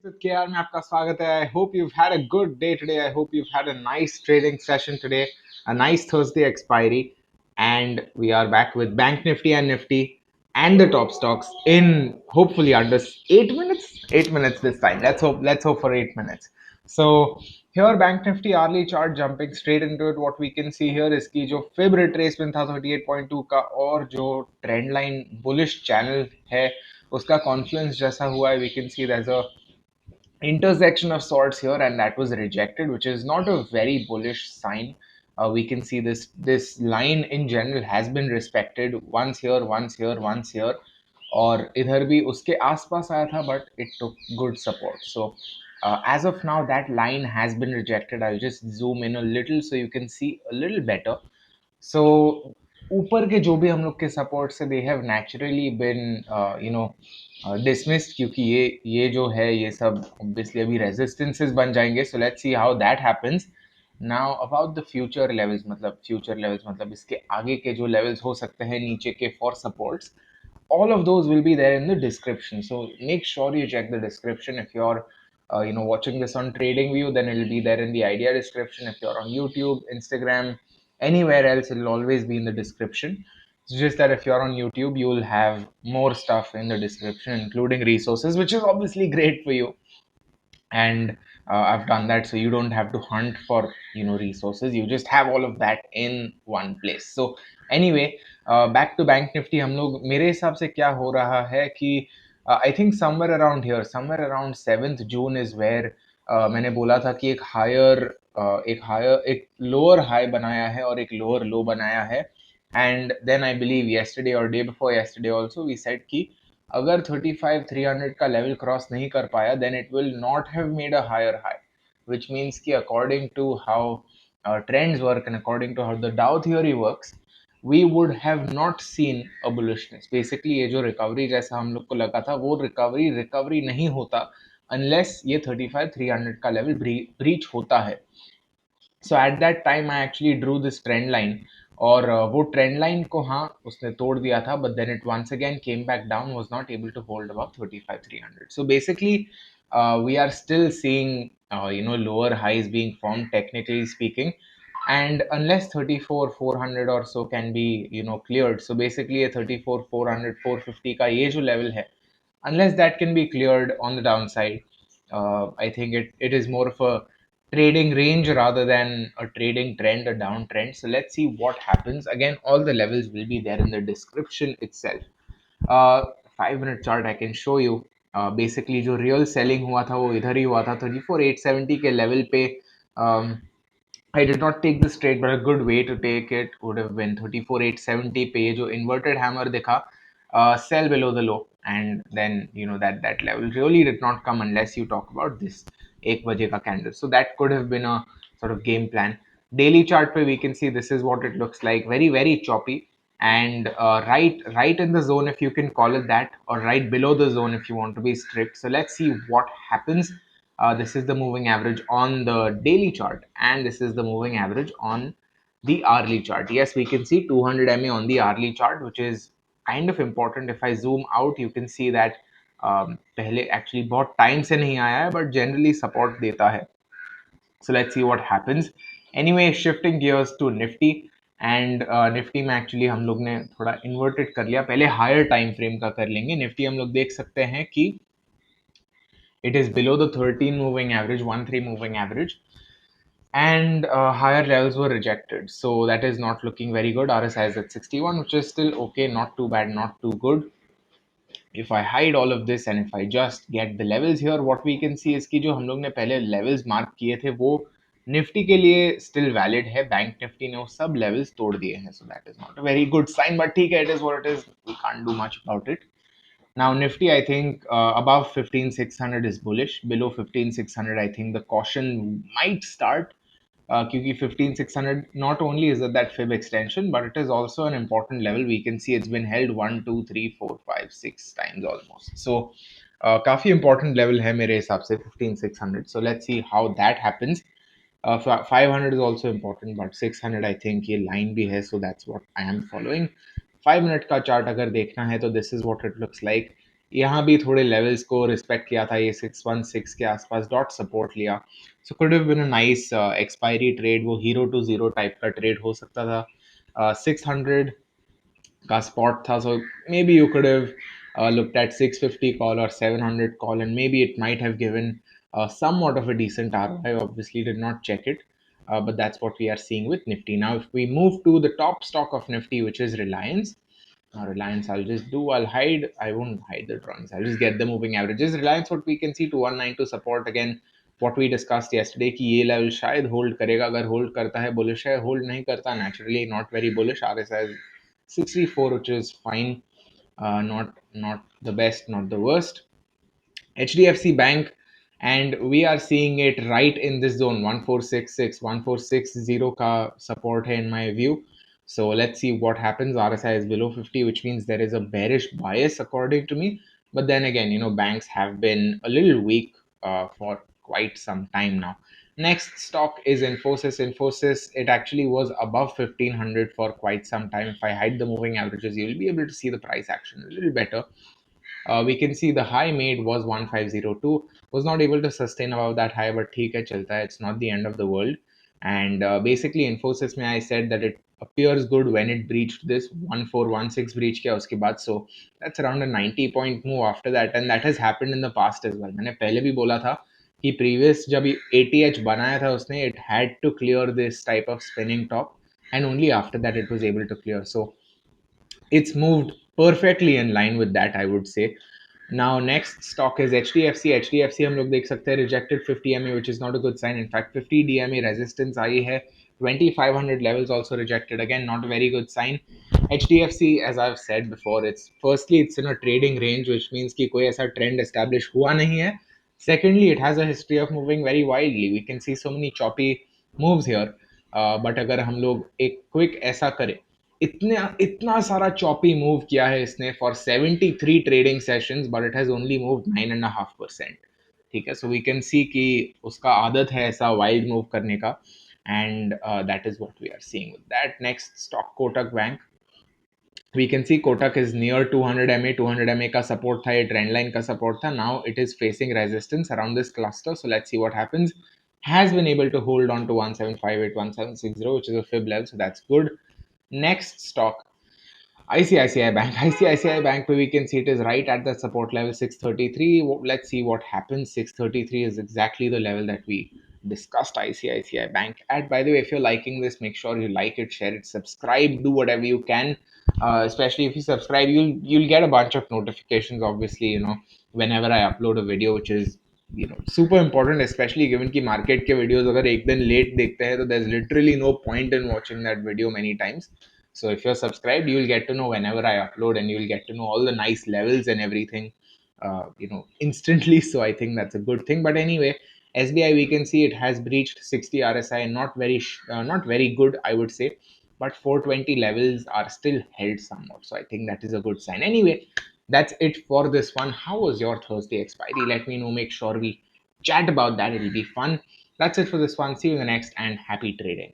with KR में आपका स्वागत है. I hope you've had a good day today. I hope you've had a nice trading session today, a nice Thursday expiry, and we are back with Banknifty and Nifty and the top stocks in hopefully under 8 minutes. 8 minutes this time. Let's hope for 8 minutes. So here Banknifty hourly chart jumping straight into it. What we can see here is कि जो Fib retracement था 38.2 का और जो trend line bullish channel है उसका confluence जैसा हुआ है, we can see there's a intersection of sorts here, and that was rejected, which is not a very bullish sign. We can see this line in general has been respected once here, once here, once here, और इधर भी उसके आसपास आया था, but it took good support. So as of now, that line has been rejected. I'll just zoom in a little so you can see a little better. So ऊपर के जो भी हम लोग के सपोर्ट से they have naturally been dismissed, क्योंकि ये जो है ये सब ऑब्वियसली अभी रेजिस्टेंसेस बन जाएंगे. So let's see how that happens. Now about the future levels मतलब इसके आगे के जो लेवल्स हो सकते हैं नीचे के for supports, all of those will be there in the description, so make sure you check the description. If you're watching this on TradingView, then it'll be there in the idea description. If you're on YouTube, Instagram, anywhere else, it'll always be in the description. It's just that if you're on YouTube, you'll have more stuff in the description, including resources, which is obviously great for you. And I've done that, so you don't have to hunt for resources. You just have all of that in one place. So anyway, back to bank Nifty. हम लोग मेरे हिसाब से क्या हो रहा है कि I think somewhere around here, somewhere around 7th June is where मैंने बोला था कि एक लोअर हाई बनाया है और एक लोअर लो बनाया है. And then I believe yesterday और day before yesterday also we said कि अगर 35,300 का लेवल क्रॉस नहीं कर पाया, then it will not have made a higher high, which means कि according to how trends work and according to how the Dow theory works, we would have not seen a bullishness. Basically ये जो recovery जैसा हम लोग को लगा था, वो रिकवरी नहीं होता unless ये 35,300 का लेवल ब्रीच होता है. So at that time I actually drew this trend line, और वो ट्रेंड लाइन को हाँ उसने तोड़ दिया था, but then it once again came back down, was not able to hold above 35,300. So basically we are still seeing lower highs being formed, technically speaking, and unless 34,400 or so can be cleared. So basically a 34,400 450 का ये जो level है, unless that can be cleared on the downside, I think it is more of a trading range rather than a trading trend, a downtrend. So let's see what happens. Again, all the levels will be there in the description itself. 5 minute chart I can show you. Basically जो real selling हुआ था वो इधर ही हुआ था 34,870 के level पे. I did not take this trade, but a good way to take it would have been 34,870 पे. ये जो inverted hammer दिखा, sell below the low, and then that level really did not come unless you talk about this 1 बजे का candle. So that could have been a sort of game plan. Daily chart पे we can see this is what it looks like, very very choppy, and right in the zone, if you can call it that, or right below the zone if you want to be strict. So let's see what happens. This is the moving average on the daily chart, and this is the moving average on the hourly chart. Yes, we can see 200 MA on the hourly chart, which is kind of important. If I zoom out, you can see that पहले actually बहुत time से नहीं आया है, but generally support देता है. So let's see what happens. Anyway, shifting gears to Nifty, and Nifty में actually हम लोग ने थोड़ा इन्वर्टेड कर लिया. पहले हायर टाइम फ्रेम का कर लेंगे. निफ्टी हम लोग देख सकते हैं कि it is below the 13 moving average, 1-3 moving average, and higher levels were rejected. So that is not looking very good. RSI is at 61, which is still okay, not too bad, not too good. If I hide all of this and if I just get the levels here, what we can see is कि जो हम लोग ने पहले levels mark किए थे वो Nifty के लिए still valid है. बैंक निफ्टी ने वो सब levels तोड़ दिए हैं, so that is not a very good sign, but ठीक है, it is what it is. We can't do much about it. Now Nifty, I think above 15,600 is bullish. Below 15,600, I think the caution might start. क्योंकि 15,600 not only is it that fib extension, but it is also an important level. We can see it's been held 1, 2, 3, 4, 5, 6 times almost. So काफी important level है मेरे हिसाब से 15,600. So let's see how that happens. 500 is also important, but 600 I think ये line भी है, so that's what I am following. 5 minute का chart अगर देखना है तो this is what it looks like. यहाँ भी थोड़े लेवल्स को रिस्पेक्ट किया था, ये 616 के आसपास डॉट सपोर्ट लिया, so could have been a nice expiry trade, वो हीरो टू जीरो टाइप का ट्रेड हो सकता था। 600 का spot tha, so maybe you could have looked at 650 call or 700 call, and maybe it might have given somewhat of a decent ROI. I obviously did not check it, but that's what we are seeing with Nifty. Now, if we move to the top stock of Nifty, which is Reliance. Reliance, I'll hide, I won't hide the drawings, I'll just get the moving averages. Reliance, what we can see, 2192 support again, what we discussed yesterday कि ये level शायद hold करेगा, अगर hold करता है bullish है, hold नहीं करता naturally not very bullish. RSI is 64, which is fine, not the best, not the worst. HDFC Bank, and we are seeing it right in this zone, 1466, 1460 ka support hai in my view. So let's see what happens. RSI is below 50, which means there is a bearish bias according to me. But then again, banks have been a little weak for quite some time now. Next stock is Infosys. Infosys, it actually was above 1500 for quite some time. If I hide the moving averages, you'll be able to see the price action a little better. We can see the high made was 1502, was not able to sustain above that high, but theek hai, chalta hai, it's not the end of the world. And basically Infosys mein I said that it appears good when it breached this 1416 breach kiya uske baad, so that's around a 90 point move after that, and that has happened in the past as well. मैंने पहले भी बोला था कि previous जब ATH बनाया था उसने, it had to clear this type of spinning top, and only after that it was able to clear. So it's moved perfectly in line with that, I would say. Now, next stock is HDFC. HDFC हम लोग देख सकते हैं rejected 50 MA, which is not a good sign. In fact, 50 DMA resistance आई है, 2500 levels also rejected. Again, not a very good sign. HDFC, as I've said before, it's in a trading range, which means कि कोई ऐसा trend establish हुआ नहीं है. Secondly, it has a history of moving very wildly. We can see so many choppy moves here. But अगर हम लोग एक quick ऐसा करें, इतना इतना सारा चॉपी मूव किया है इसने for 73 trading sessions, but it has only move 9.5%. ठीक है, सो वी कैन सी कि उसका आदत है ऐसा वाइल्ड मूव करने का, and that is what we are seeing with that. Next stock Kotak bank. We can see Kotak is near 200 MA. 200 MA का support था, ये trend line का support था. Now it is facing resistance around this cluster. So let's see what happens. Has been able to hold on to 1758, 1760, which is a fib level. So that's good. Next stock, ICICI Bank. ICICI Bank, where we can see it is right at the support level 633. Let's see what happens. 633 is exactly the level that we discussed ICICI Bank at. By the way, if you're liking this, make sure you like it, share it, subscribe, do whatever you can. Especially if you subscribe, you'll get a bunch of notifications. Obviously, whenever I upload a video, which is super important, especially given कि market के videos अगर एक दिन late देखते हैं तो there's literally no point in watching that video many times. So if you're subscribed, you'll get to know whenever I upload, and you'll get to know all the nice levels and everything, instantly. So I think that's a good thing. But anyway, SBI, we can see it has breached 60 RSI, not very good, I would say. But 420 levels are still held somewhat. So I think that is a good sign. Anyway, that's it for this one. How was your Thursday expiry? Let me know. Make sure we chat about that. It'll be fun. That's it for this one. See you in the next, and happy trading.